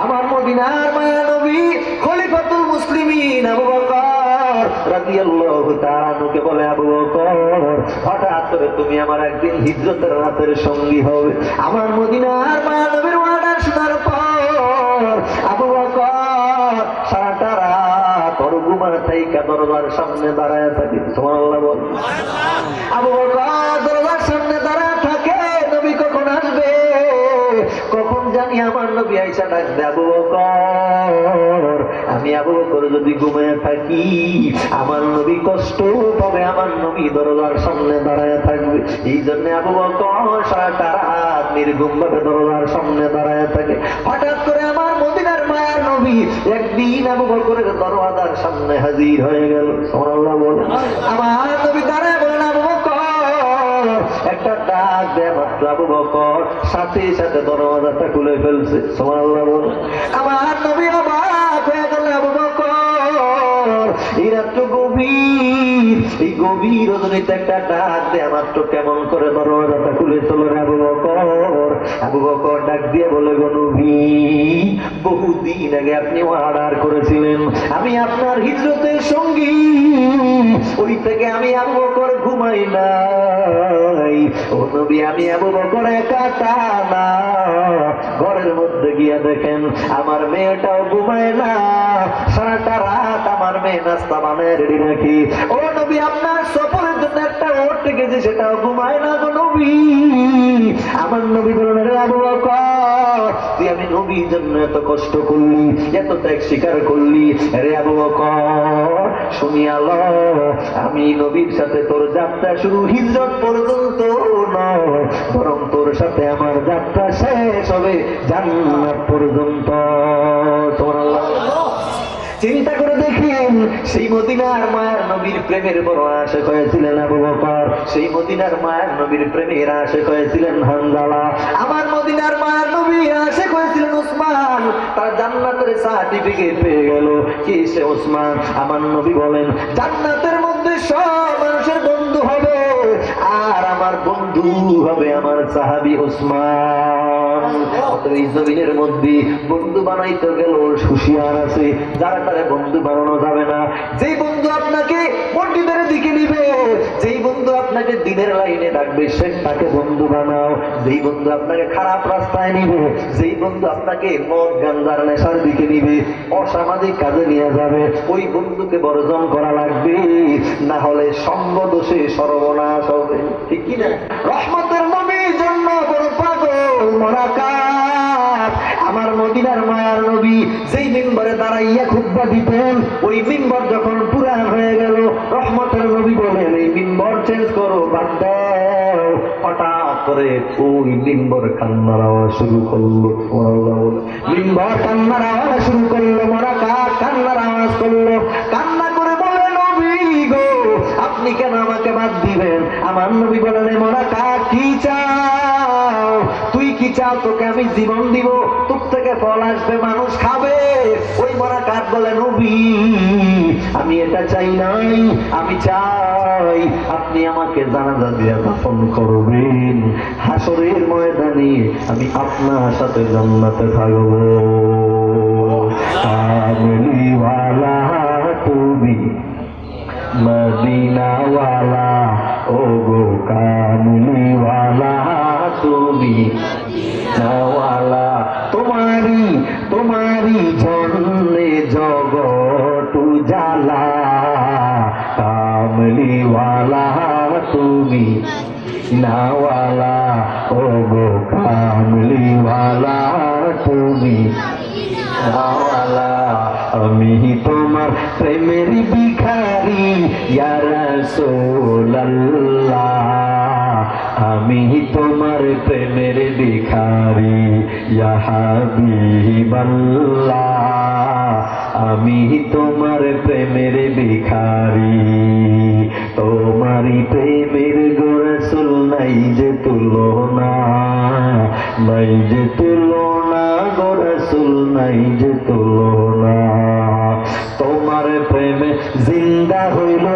আমার মদিনার মায়া নবী খলিফাতুল মুসলিমিন আবু বকর রাদিয়াল্লাহু তাআলা আনহুকে বলে, আবু বকর হঠাৎ করে তুমি আমার একদিন হিজরতের রাতের সঙ্গী হবে। আমার মদিনার মায়া নবীর ওয়ার্ডার শোনার পর আবু বকর সারাটা রাত ওর ঘুমার থাইকা দরজার সামনে দাঁড়ায় থাকে। সুবহানাল্লাহ বল। আবু বকর দরজার সামনে দাঁড়ায় থাকে, নবী কখন আসবে, কখন জানি আমার নবী আইসা ডাকবে, আবু বকর। আমি আবু বকর যদি ঘুমিয়ে থাকি আমার নবী কষ্ট পাবে, আমার নবী দরজার সামনে দাঁড়ায় থাকবে। এই জন্য আবু বকর সারাটা রাত নির্ঘুম ভাবে দরজার সামনে দাঁড়ায় থাকে। হঠাৎ করে আমার মদিনার মায়ার নবী একদিন আবু বকরের দরওয়াজার সামনে হাজির হয়ে গেল। সুবহানাল্লাহ বলেন। আমার নবী দাঁড়ায় বলেন, আবু বকর। একটা ডাক দেয় মাত্র আবু বকর সাথে সাথে দরওয়াজাটা খুলে ফেলছে। সুবহানাল্লাহ বলেন। আমার নবী অবাক হয়ে গেল, আবু বকর এই রাত গভীর, এই গভীর রজনীতে একটা ডাক দেয় মাত্র কেমন করে দরওয়াজাটা খুলে চলো রে আবু বকর। আবু বকর ডাক দিয়ে বলে, গো নবী, বহুদিন আগে আপনি অর্ডার করেছিলেন আমি আপনার হিজরতের সঙ্গী, ওই থেকে আমি আবু বকর ঘুমাই নাই। ও নবী, আমি আবু বকর একা তা না, ঘরের মধ্যে গিয়া দেখেন আমার মেয়েটাও ঘুমায় না, সারাটা রাত আমার মেয়ে নাস্তা বানায় রেডি রাখি। ও নবী, আপনার সফরের জন্য একটা ওট গেছে, সেটাও ঘুমায় না গো নবী। আমার নবী বলেন, রে আবু বকর, তুই আমি নবীর জন্য এত কষ্ট করলি, এত ত্যাগ স্বীকার করলি, রে আবু বকর শুনিয়া ল, আমি নবীর সাথে তোর যাত্রা শুরু হিজরত পর্যন্ত নয়, বরং তোর সাথে আমার যাত্রা শেষ হবে জান্নাত পর্যন্ত। সুবহানাল্লাহ। চিন্তা করে দেখেন, সেই মদিনার মায়ার নবীর প্রেমের বড় আশিক হয়েছিলেন আবু বকর, সেই মদিনার মায়ার নবীর প্রেমের আশিক হয়েছিলেন হানজালা, আমার মদিনার মায়ার নবীর আশিক হয়েছিলেন উসমান। তার জান্নাতের সার্টিফিকেট পেয়ে গেল। কি সে উসমান? আমার নবী বলেন, জান্নাতের মধ্যে সব মানুষের বন্ধু হবে, আর আমার বন্ধু হবে আমার সাহাবী উসমান। এই জমিনের মধ্যে বন্ধু বানাইতে গেল হুঁশিয়ার আছে, যারা তারা বন্ধু বানানো যাবে না। যেই বন্ধু আপনাকে মসজিদের দিকে নিবে, যেই বন্ধু আপনাকে দিনের লাইনে ডাকবে, সে তাকে বন্ধু বানাও। যেই বন্ধু আপনাকে খারাপ রাস্তায় নিবে, যেই বন্ধু আপনাকে মদ গাঞ্জার নেশার দিকে নিবে, অসামাজিক কাজে নিয়ে যাবে, ওই বন্ধুকে বর্জন করা লাগবে, না হলে সঙ্গ দোষে সর্বনাশ হবে। ঠিক কিনা? রহমতের নবীর জন্য বড় পাগল মোনাকাত। আমার মদিনার মায়ার নবী যেই মিম্বরে দাঁড়াইয়া খুতবা দিতেন, ওই মিম্বর যখন পুরান হয়ে গেল, রহমতের নবী বলেন, এই মিম্বর চেঞ্জ করো, বাদ দাও। হঠাৎ করে ওই মিম্বর কান্নার আওয়াজ শুরু করলো। মিম্বর কান্নার আওয়াজ শুরু করলো, মোনাকাত কান্নার আওয়াজ করলো, কান্না করে বলে, নবী গো, আপনি কেন আমাকে বাদ দিবেন? আমার নবী বলেন, মোনাকাত কি চাও? তুই কি চাও? তোকে আমি জীবন দিব, তোর থেকে ফল আসবে, মানুষ খাবে। ওই মোনাকাত বলে, নবী আমি এটা চাই নাই, আমি চাই আপনি আমাকে জানাজা দিয়ে দাফন করবেন, হাসরের ময়দানে আমি আপনার সাথে জান্নাতে থাকবো। কামলিওয়ালা তুমি মদিনাওয়ালা, ও গো কামলিওয়ালা তুমি মদিনাওয়ালা, তোমারি তোমারি জন্যে জগৎ উজালা, কামলিওয়ালা তুমি মদিনাওয়ালা, ও গো কামলিওয়ালা তুমি মদিনাওয়ালা। আমি তোমার প্রেমের ভিখারি ইয়া রাসূলুল্লাহ, আমি তোমার প্রেমের ভিখারি ইয়া হাবিবাল্লাহ, আমি তোমার প্রেমের ভিখারি। তোমারই প্রেমের গো রাসূল নাই যে তুলনা, নাই যে তুলনা গো রাসূল, নাই যে তুলনা। তোমার প্রেমে জিন্দা হইল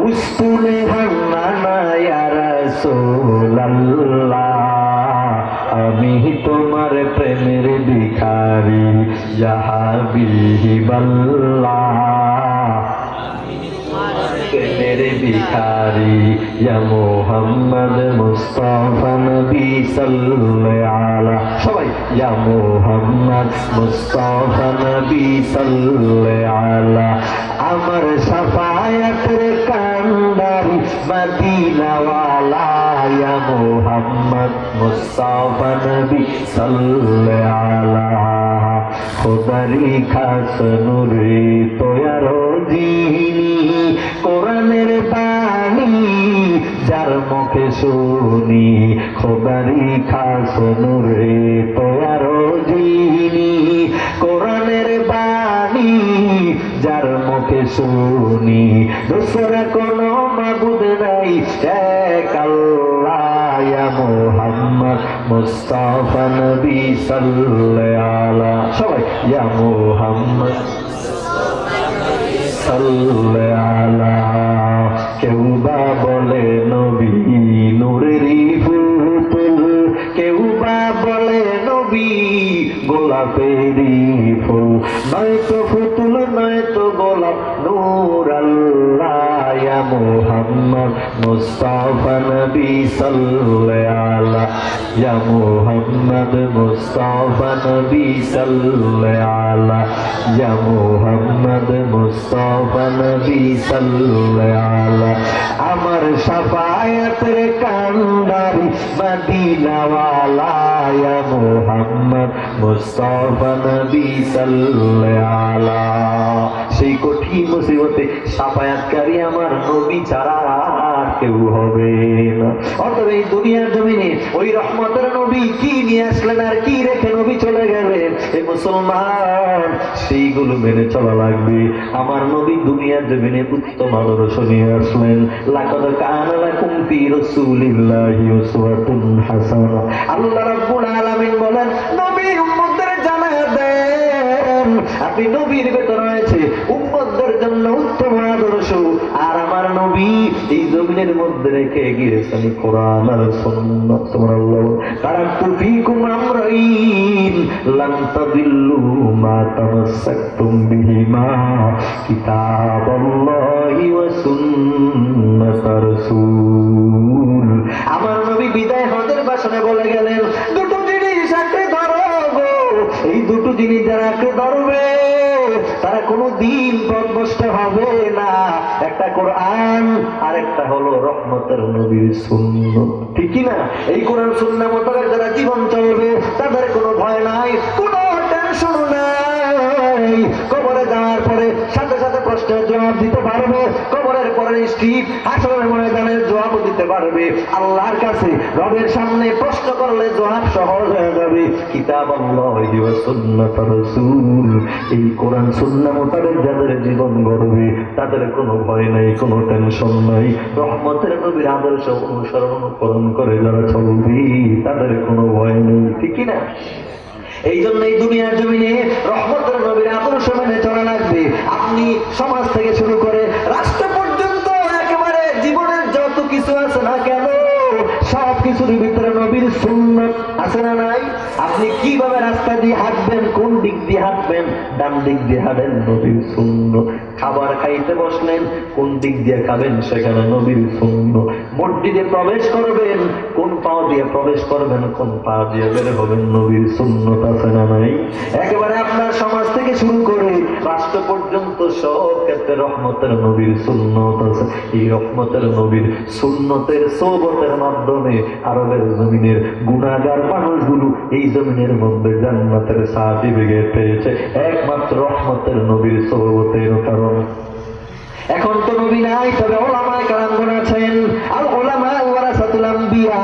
উস্তুনে হান্নানা ইয়া রাসূলুল্লাহ, আমি তোমার প্রেমের ভিখারি। ভিখারি ইয়া হাবিবাল্লাহ প্রেমের ভিখারি ইয়া মুহাম্মদ মুস্তাফা নবী সাল্লাল্লাহু আলাইহি সবাই ইয়া মুহাম্মদ মুস্তাফা নবী সাল্লাল্লাহু আলাইহি আমার শাফায়াতের কান্ডারি মদিনা ওয়ালা ইয়া মুহাম্মদ মুস্তাফা নবী সাল্লাল্লাহু আলাইহি খোদারি খাস নূরে তোয়ার জিনি কোরআনের বাণী যার মুখে শুনি খোদারি খাস নূরে তোয়ার জিনি কোরআনের বাণী যার মুখে শুনি দোসরা কোনো মাবুদ নাই এক আল্লাহ ইয়া মুহাম্মদ মুস্তাফা নবী সাল্লাল্লাহু আলাইহি সবাই ইয়া মুহাম্মদ সাল্লাল্লাহু আলাইহি কেউ বা বলে নবী নূরেরই পুতুল কেউ বা বলে নবী গোলাপেরই ফুল নয়তো পুতুল নয়তো গোলাপ নূর আল্লাহ ইয়া মুহাম্মদ মুস্তাফা নবী সাল্লাল্লাহু আলাইহি ইয়া মুহাম্মদ মুস্তাফা নবী সাল্লাল্লাহু আলাইহি ইয়া মুহাম্মদ মুস্তাফা নবী সাল্লাল্লাহু আলাইহি আমার শাফায়াতের কান্ডারি মদিনা ওয়ালা ইয়া মুহাম্মদ মুস্তাফা নবী সাল্লাল্লাহু আলাইহি সেই কঠিন মুসিবতে শাফায়াতকারী আমার নবী ছাড়া আর কেউ হবে না অতএব এই দুনিয়ার জমিনে ওই রহমতের নবী কি নিয়ে আসলেন আর কি রেখে নবী চলে গেলেন এই মুসলমান সেইগুলো মেনে চলা লাগবে আমার নবী দুনিয়ার জমিনে উত্তম আদর্শ নিয়ে আসলেন লাকাদ কানা লাকুম ফি রাসূলিল্লাহি উসওয়াতুন হাসানাহ আল্লাহ রাব্বুল আলামিন বলেন নবী উম্মতদের জানায়া দেন আপনি নবীর ভেতরে রয়েছে উম্মতদের জন্য উত্তম আদর্শ আর আমার নবী এই জমিনের মধ্যে রেখে গিয়েছেন কোরআন আর সুন্নাহ সুবহানাল্লাহ তারাকতু ফীকুম আমরাইন লান তাদিল্লু মা তামাসসাকতুম বিহিমা কিতাবাল্লাহি ওয়া সুন্নাতার রাসূল আমার নবী বিদায় হজের ভাষণে বলে গেলেন দুটো জিনিস আঁকড়ে ধরো এই দুটো জিনিস যারা আঁকড়ে ধরবে তারা কোনোদিন পথভ্রষ্ট হবে না একটা কোরআন আর একটা হলো রহমতের নবীর সুন্নাহ ঠিক কি না এই কোরআন সুন্নাহ মোতাবেক যারা জীবন চলবে তাদের কোনো ভয় নাই কোনো টেনশন নাই কবরে যাওয়ার পরে সাথে সাথে প্রশ্নের জবাব দিতে পারবে কবরের পরে স্ট্রিপ হাসরের ময়দানের জবাব দিতে পারবে আল্লাহর কাছে রবের সামনে প্রশ্ন করলে জবাব সহজ হয়ে যাবে কিতাবাল্লাহি ওয়া সুন্নাতার রাসূল এই কোরআন সুন্নাহ মোতাবেক যাদের জীবন গড়বে তাদের কোনো ভয় নাই কোনো টেনশন নাই রহমতের নবীর আদর্শ অনুসরণ করে যারা চলবে তাদের কোনো ভয় নেই ঠিক কি না এই জন্য এই দুনিয়ার জমিনে রহমতের নবীর আদর্শ মেনে চলা লাগবে আপনি সমাজ থেকে শুরু করে রাষ্ট্র পর্যন্ত একেবারে জীবনের যত কিছু আছে না কেন সব কিছুর ভিতরে নবীর সুন্নাত আছে না নাই আপনি কিভাবে রাস্তা দিয়ে হাঁটবেন কোন দিক দিয়ে হাঁটবেন ডান দিক দিয়ে হাঁটেন নবীর সুন্নাত খাবার খাইতে বসলেন কোন দিক দিয়ে খাবেন সেখানে নবীর সুন্নাত মসজিদে প্রবেশ করবেন কোন পা দিয়ে প্রবেশ করবেন কোন পা দিয়ে বের হবেন নবীর সুন্নাত আছে না নাই একেবারে আপনার সমাজ থেকে শুরু করে রাষ্ট্র পর্যন্ত সব ক্ষেত্রে রহমতের নবীর সুন্নাত আছে এই রহমতের নবীর সুন্নতের সোহবতের মাধ্যমে আরবের জমিনের গুনাহগার মানুষগুলো এই জমিনের মধ্যে জান্নাতের সার্টিফিকেট পেয়েছে একমাত্র রহমতের নবীর সোহবতের কারণ এখন তো নবী নাই তবে উলামায়ে কেরামগণ আছেন আল উলামা ওয়ারাসাতুল আম্বিয়া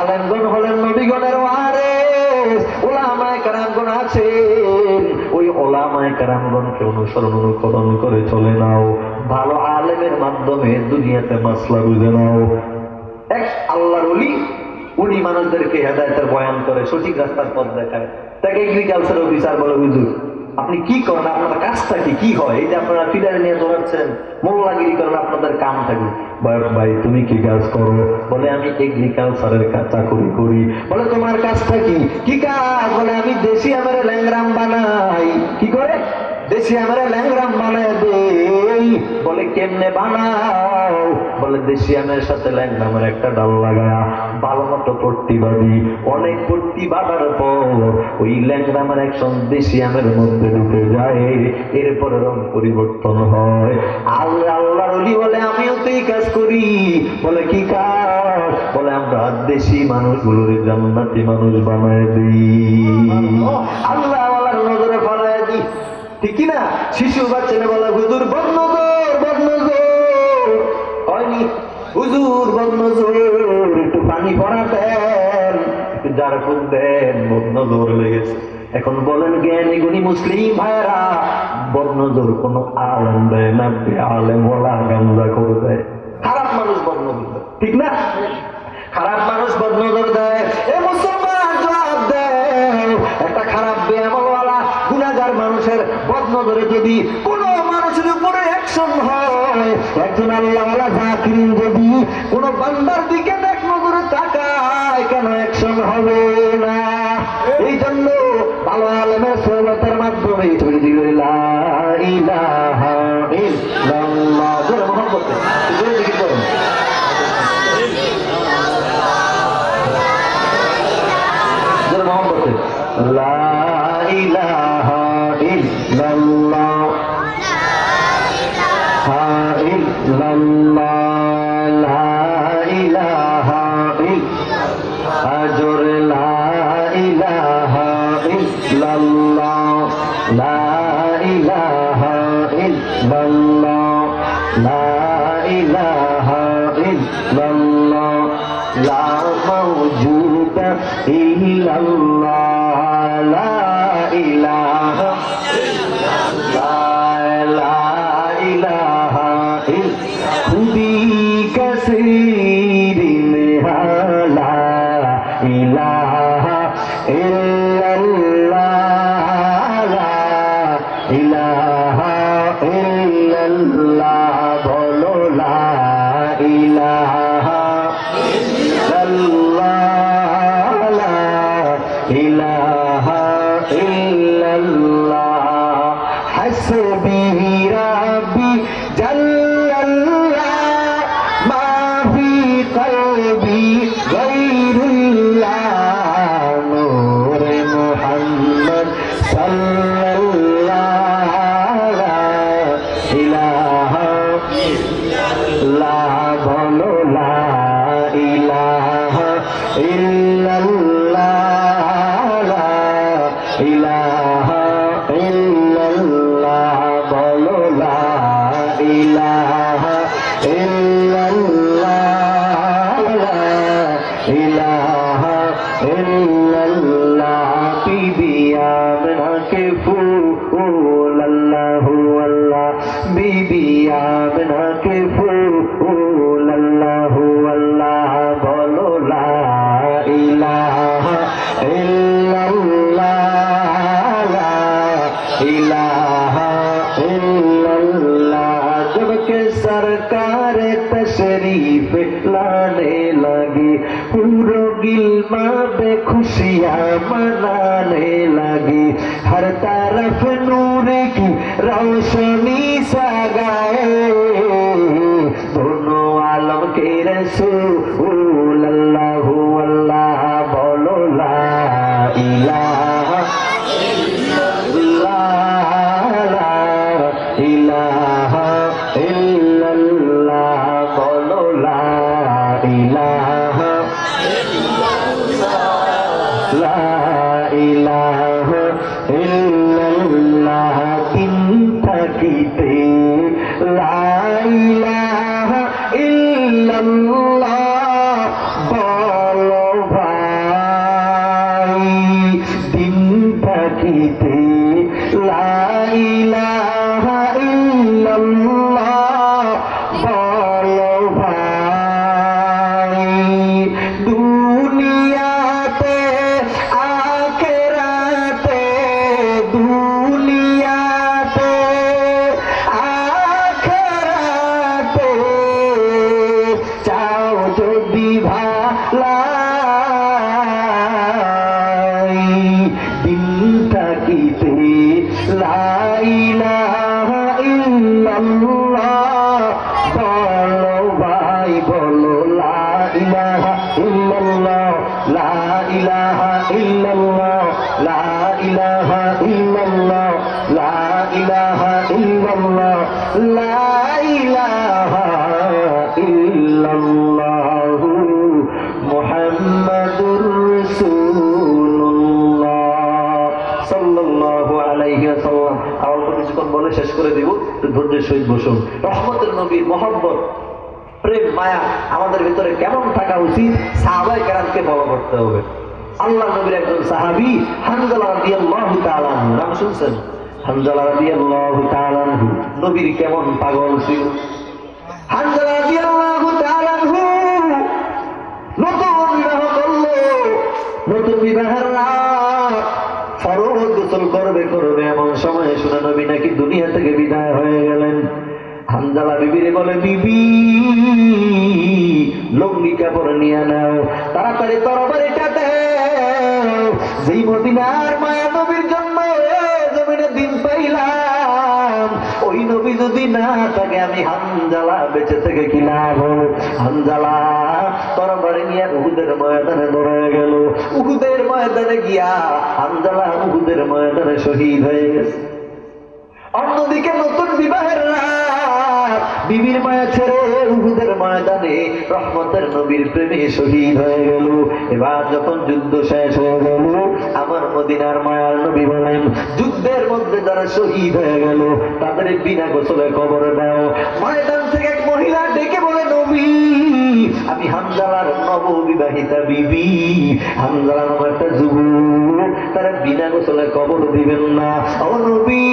আলেমগণ হলেন নবীগণের ওয়ারিস উলামায়ে কেরামগণ আছেন ওই উলামায়ে কেরামগণকে অনুকরণ করে চলে নাও ভালো আলেমের মাধ্যমে দুনিয়াতে মাসলা বুঝে নাও এক আল্লাহর ওলি উনি মানুষদেরকে হেদায়েতের বয়ান করে সঠিক রাস্তার পথ দেখায় তাকে এগ্রিকালচার অফিসার বলে হুজুর আপনি কি করেন, আপনার কাজটা কি হয়? এই যে আপনারা ফিডারে নিয়ে দৌড়াচ্ছেন, মোল্লাগিরি করেন, আপনাদের কামটা কি? ভাই তুমি কি কাজ করো? বলে আমি এগ্রিকালচারের চাকরি করি। বলে তোমার কাজটা কি কাজ? বলে আমি দেশি আমের ল্যাংরাম বানাই। কি করে? দেশি আমের ল্যাংরাম বানায় দেই। বলে কেমনে বানাও? বলে দেশি আমের সাথে ল্যাংরামের একটা ডাল লাগায়া ভালো মতো পট্টি বাঁধি। অনেক পট্টি বাঁধার পর ওই ল্যাংরামের একজন দেশি আমের মধ্যে ঢুকে যায়, এরপরে রং পরিবর্তন হয়। আল্লাহ আল্লাহর ওলি বলে আমিও তো এই কাজ করি। বলে কি কাজ? বলে আমরা দেশি মানুষগুলোর জান্নাতি মানুষ বানায় দিই, আল্লাহ আল্লাহর নজরে ফলায় দিই। ঠিক কিনা? শিশু বাচ্চারা বলে হুজুর বদনজর বদনজর হয়নি, হুজুর বদনজর একটু পানি পড়া দেন, একটু জারা ফুল দেন, বদনজর লেগেছে। এখন বলেন জ্ঞানী গুণী মুসলিম ভাইরা, বদনজর কোন আলেম দেয় না, আলেম ওলা গামজা করে দেয়। খারাপ মানুষ বদনজর দেয়, ঠিক না? খারাপ মানুষ বদনজর দেয়। এ মুসলমান জবাব দেয়, একটা খারাপ বেআমলওয়ালা গুনাহগার মানুষের বদনজরে যদি কোন মানুষের উপরে অ্যাকশন হয়, একজন আল্লাহওয়ালা জাকিরিন যদি কোন বান্দার দিকে এক নজরে তাকায়, কেন অ্যাকশন হবে না? এই জন্য ভালো আলেমের সোহবতের মাধ্যমে তুমি দিল লা ইলাহা ইল্লাল্লাহ জোরে মহব্বতে জোরে জিকির করুন। জোরে মহব্বতে লা ইলাহা ইল্লাল্লাহ ইল্লাল্লাহ লা ইলাহা ইল্লাল্লাহ জোরে লা ইলাহা ইল্লাল্লাহ লা ইলাহা ইল্লাল্লাহ লা ইলাহা ইল্লাল্লাহ লা মাওজুদা ইল্লাল্লাহ লা ইলাহা ইল্লাল্লাহ লা ইলাহা ইল্লাল্লাহ খুদি কাসীরিন লা ইলাহা ইল্লাল্লাহ লা ইলাহা ইল্লাল্লাহ বলো লা ইলাহা ইল্লাল্লাহ লা ইলাহা ইল্লাল্লাহ হাসবি রাব্বি জাল্লাল্লাহ মা ফি কলবি গায়রুল্লাহ নূরে মুহাম্মদ সাল্লাল্লাহ লা ইলাহা ইল্লাল্লাহ বলো লা ইলাহা ইল্লাল্লাহ লা ইলাহা ইল্লাল্লাহ বলো লা ইলাহা ইল্লাল্লাহ লা ইলাহা ইল্লাল্লাহ বিবি আমিনা কে ফুল আল্লাহু আল্লাহ বিবি আমিনা কে ফুল আল্লাহু আল্লাহ বলো লা ইলাহা ইল্লাল্লাহ লা ইলাহা इल्लल्लाह जब के सरकार तशरीफ लाने लगी पूरो गिलमा बेखुशियां मनाने लगी हर तरफ नूर की रोशनी सा गाए दोनों आलम के रसूल अल्लाहु अल्लाह बोलो ला इलाहा ইলাহা ইল্লাল্লাহ বলো লা ইলাহা লা ইলাহা ইল্লাল্লাহ তিন থাকিতে লা ইলাহা ইল্লাল্লাহ বলো ভাই তিন থাকিতে লা ইলাহা ইল্লাল্লাহ বলো ভাই দুনিয়াতে আখিরাতে দুনিয়া ইলাহা ইল্লাল্লাহ লা ইলাহা ইল্লাল্লাহ মুহাম্মাদুর রাসূলুল্লাহ সাল্লাল্লাহু আলাইহি ওয়াসাল্লাম। অল্প কিছুক্ষণ বলে শেষ করে দিব, একটু ধৈর্যের সহিত বসুন। রহমতের নবীর মহব্বত, প্রেম, মায়া আমাদের ভিতরে কেমন থাকা উচিত? সাহাবায়ে কেরামকে ফলো করতে হবে। আল্লাহ নবীর একজন সাহাবী হানজালা রাদিয়াল্লাহু তাআলা, নাম শুনছেন? হানজালা রাদিয়াল্লাহু তাআলা নবীর কেমন পাগল ছিল। হানজালা রাদিয়াল্লাহু তাআলা নতুন বিবাহ করলো, নতুন বিবাহের রাত, ফরজ গোসল করবে এমন সময় শুনে নবী নাকি দুনিয়া থেকে বিদায় হয়ে গেলেন। হানজালা বিবিরে বলে, বিবি লুঙ্গি কাপড় নিয়ে নাও, তাড়াতাড়ি তরবারিটা দাও, যেই মদিনার মায়া নবীর জন্য জমিনে দিন পাইলাম, ওই নবী যদি না থাকে আমি হানজালা বেঁচে থেকে কি লাভ? হানজালা তরবারি নিয়ে উহুদের ময়দানে দৌড়ে গেল। উহুদের ময়দানে গিয়া হানজালা উহুদের ময়দানে শহীদ হয়ে গেছে। অন্যদিকে নতুন বিবাহের রাত, বিবির মায়া ছেড়ে উহুদের ময়দানে রহমতের নবীর প্রেমে শহীদ হয়ে গেল। এবার যখন যুদ্ধ শেষ হয়ে গেল, আমার মদিনার মায়ার নবী বলেন, যুদ্ধের মধ্যে যারা শহীদ হয়ে গেল তাদের বিনা গোসলে কবরে দাও। ময়দান থেকে এক মহিলা ডেকে বলে, নবী আমি হানজালার নববিবাহিতা বিবি, হানজালা নামে একটা যুবক, তারা বিনা গোসলে কবর দিবেন না। ও নবী,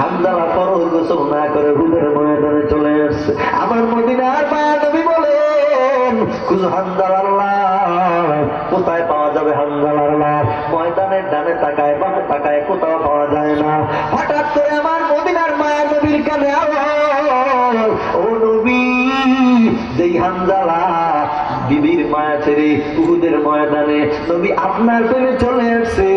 হানজালা ফরজ গোসল না করে উহুদের ময়দানে চলে আসছে। আমার মদিনার মায়ার নবী বলেন, খুঁজো হানজালার লাশ, কোথায় পাওয়া যাবে হানজালার লাশ? ময়দানের ডানে তাকায় বামে তাকায়, কোথাও পাওয়া যায় না। হঠাৎ করে আমার মদিনার মায়ার নবীর কানে আওয়াজ, ও নবী, যেই হানজালা বিবির মায়া ছেড়ে উহুদের ময়দানে নবী আপনার প্রেমে চলে আসছে,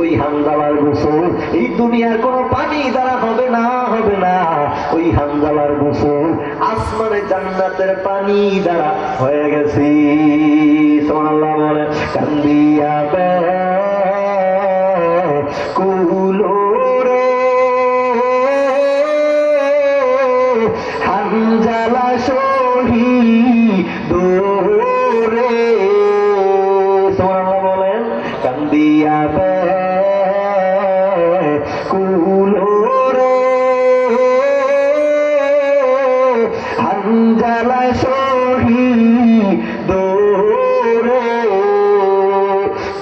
ওই হানজালার গোসল এই দুনিয়ার কোনো পানি দ্বারা হবে না, হবে না। ওই হানজালার গোসল আসমানে জান্নাতের পানি দ্বারা হয়ে গেছে। সুবহানাল্লাহ বলে, কান্দিয়া কুলো রে হানজালা শহীদ রে। সুবহানাল্লাহ বলেন, কান্দিয়া কুলো রে হানজালা শহীদ রে।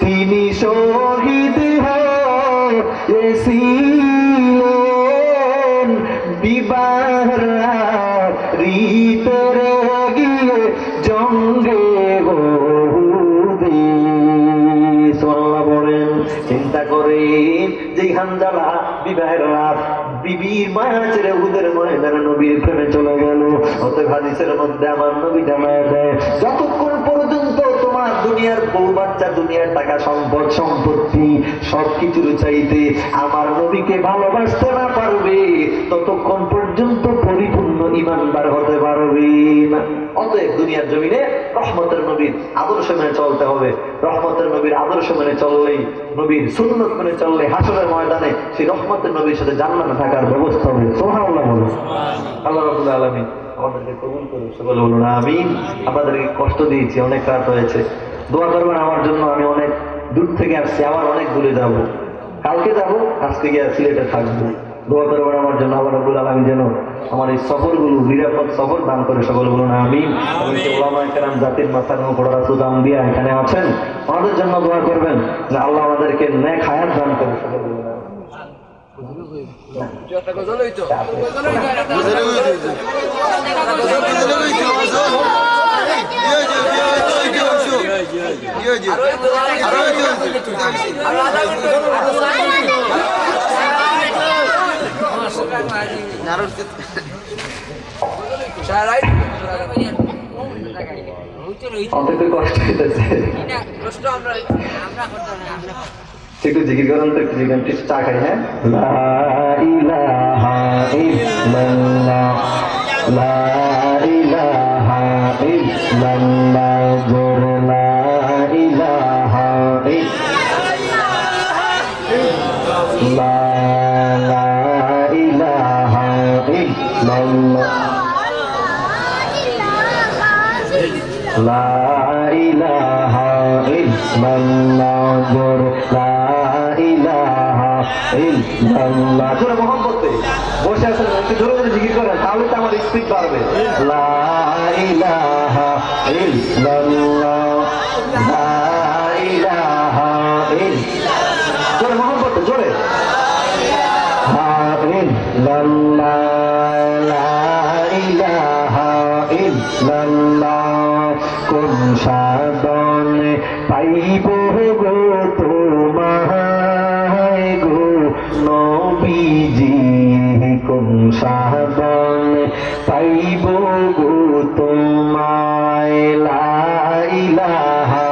তিনি শহীদ হয়েছিলেন বিবাহের রিতরে গিয়ে জঙ্গে উহুদে। সুবহানাল্লাহ বলেন, চিন্তা করেন, যেই হানজালা বিবাহের রাত বিবির মায়া ছেড়ে উহুদের ময়দানে নবীর প্রেমে চলে গেল। অতএব হাদিসের মধ্যে আমার নবী জানায় দেয়, যতক্ষণ পর্যন্ত তোমার দুনিয়ার বউ বাচ্চা, দুনিয়ার টাকা সম্পদ সম্পত্তি সবকিছুর চাইতে আমার নবীকে ভালোবাসতে না পারবে, ততক্ষণ পর্যন্ত পরিপূর্ণ ঈমানদার হতে পারবে না। অতএব দুনিয়ার জমিনে রহমতের নবীর আদর্শ মেনে চলতে হবে। রহমতের নবীর আদর্শ মেনে চললেই, নবীর সুন্নত মেনে চললে হাসরের ময়দানে সেই রহমতের নবীর সাথে জান্নাতে থাকার ব্যবস্থা হবে। সুবহানাল্লাহ বলুন। আল্লাহ রাব্বুল আলামিন আমাদেরকে কবুল করুন, সকলে বলুন আমিন। আপনাদেরকে কষ্ট দিয়েছি, অনেক রাত হয়েছে, দোয়া করবেন আমার জন্য। আমি অনেক দূর থেকে আসছি, আবার অনেক দূরে যাব, কালকে যাব, আজকে গিয়ে সিলেটে থাকবো। দোয়া করবেন আমার জন্য, আল্লাহ রাব্বুল আলামিন যেন আমার এই সফরগুলো নিরাপদ সফর দান করে, সকলে বলুন আমিন। ওলামায়ে কেরাম, জাতির মাথার উপর রাসূল আম্বিয়া এখানে আছেন, আমাদের জন্য দোয়া করবেন যে আল্লাহ আমাদেরকে নেক হায়াত দান করে, সকলে বলুন আমিন। কষ্ট হইতেছে, একটু জিকির করেন তো, একটু জিকির, চা খাই। হ্যাঁ, লা ইলাহা ইল্লাল্লাহ, লা ইলাহা ইল্লাল্লাহ, জোর লা ইলাহা ইল্লাল্লাহ, লা লা ইলাহা ইল্লাল্লাহ জোর লা ইলাহা ইল্লাল্লাহ জোরে মোহাম্মতে বসে আছেন একটু জোরে জোরে জিকির করেন তাহলে তো আমার স্পিড বাড়বে লা ইলাহা ইল্লাল্লাহ লা ইলাহা ইল্লাল্লাহ জোরে মোহাম্মতে জোরে ইল্লাল্লাহ লা ইলাহা ইল্লাল্লাহ কোন সাধনে পাইব গো তোমায় গো নবীজি কোন সাধনে পাইব গো তোমায় লা ইলাহা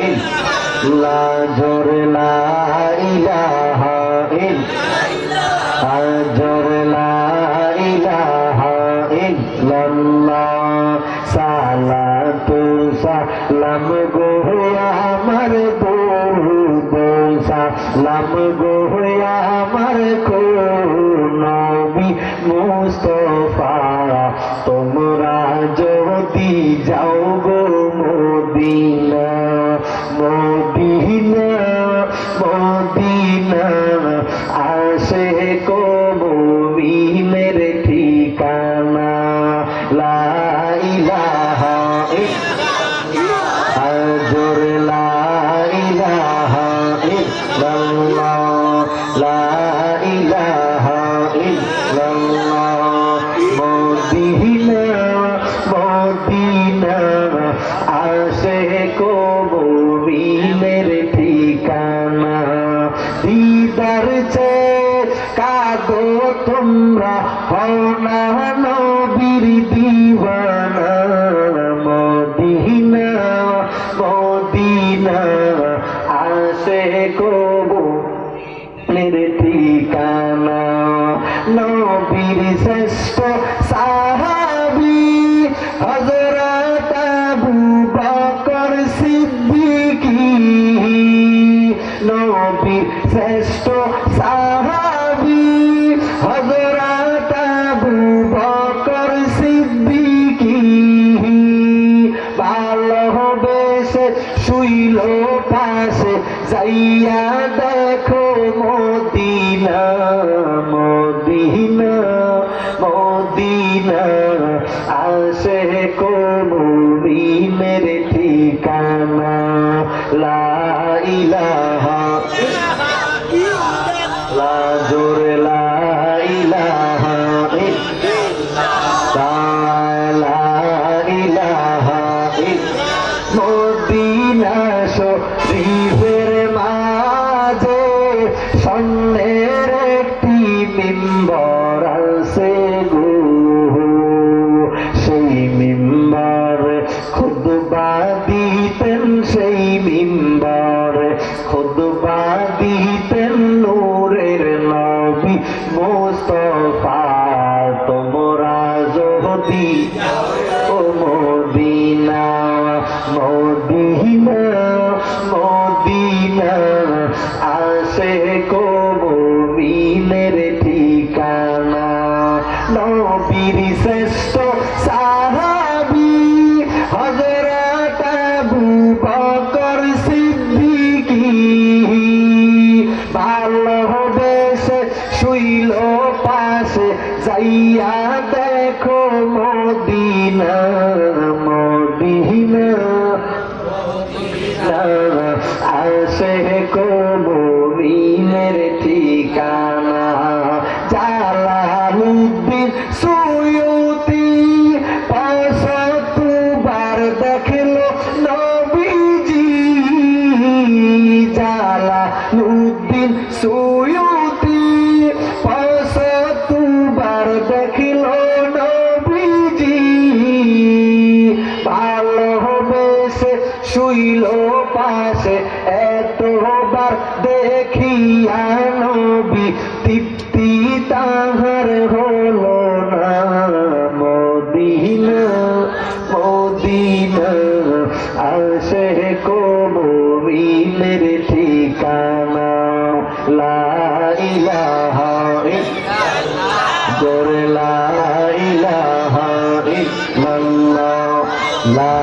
ইল্লাল্লাহ জোরে লা ইলাহা ইল্লাল্লাহ জোর লা ইলাহা ইল্লাল্লাহ সালাতু সালাম গো আমার দরুদ সালাম গো আমার নবী মুস্তাফা তোমরা যদি যাও গো মদিনা মদিনা মদিনা আসে কো মুমিনের ঠিকানা লা ইলাহা ইল্লাল্লাহ জোর লা ইলাহা ইল্লাল্লাহ লা ইলাহা ইল্লাল্লাহ মদিনা মদিনা আসে কো মুমিনের ঠিকানা দিদার চেয়ে কাঁদো তোমরা হও না নবীর দিওয়ানা মদিনা মদিনা আসে কো মুমিনের ঠিকানা নবীর শ্রেষ্ঠ সাহাবী হযরত আবু বকর সিদ্দিকী নবীর শ্রেষ্ঠ সাহাবী হযরত আবু বকর সিদ্দিকী ভালোবেসে শুইল পাশে যাইয়া দেখো মদিনা মদিনা মদিনা আসে কো মুমিনের ঠিকানা লা ইলাহা লা জোরে লা ইলাহা লা ইলাহা মদিনা শরীফের মাঝে স্বর্ণের একটি মিম্বর আছে গো সেই মিম্বর খুতবা দিতেন সেই মিম্বর খুতবা দিতেন নূরের নবী মুস্তাফা তোমরা যদি ও মদিনা মদিনা মদিনা আসে কো মুমিনের ঠিকানা নবীর শ্রেষ্ঠ সাহাবী হযরত আবু বকর সিদ্দিকী ভালোবেসে শুইল পাশে যাইয়া দেখো মদিনা মদিনা আসে কো মুমিনের ঠিকানা জালালউদ্দিন সুয়ুতি ৫০০ বার দেখলো নবীজি জালালউদ্দিন সুয়ুতি ৫০০ বার দেখলো নবীজি ভালোবেসে শুইল পাশে এতবার দেখিয়া নবী তৃপ্তি তাহার হলো না মদিনা মদিনা আসে কো মুমিনের ঠিকানা লা ইলাহা ইল্লাল্লাহ জোরে লা লা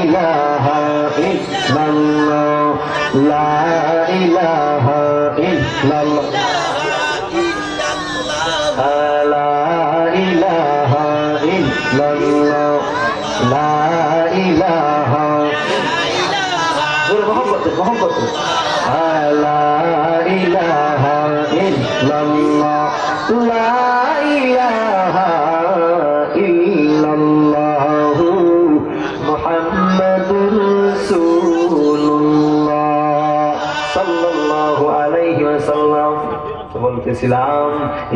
ইলাহা ইল্লাল্লাহ লা ইলাহা ইল্লাল্লাহ লা ইলাহা ইল্লাল্লাহ লা ইলাহা মোহাম্মদ লা ইলাহা ইল্লাল্লাহ লা ইলাহা ইল্লাল্লাহ মুহাম্মাদুর রাসূলুল্লাহ সাল্লাল্লাহু আলাইহি ওয়াসাল্লাম। বলতেছিলাম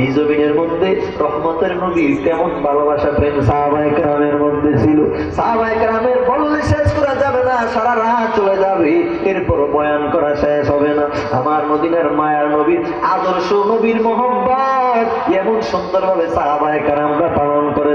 এই জমিনের মধ্যে রহমতের নবীর কেমন ভালোবাসা প্রেম সাহাবায়ে কেরামের মধ্যে ছিল। সাহাবায়ে কেরামের বললে শেষ করা যাবে না, সারা রাত চলে যাবে, এরপরও বয়ান করা শেষ হবে না। আমার মদিনার মায়ার নবীর আদর্শ, নবীর মোহাম্মত এমন সুন্দরভাবে সাহাবায়ে কেরামরা পালন করেছে।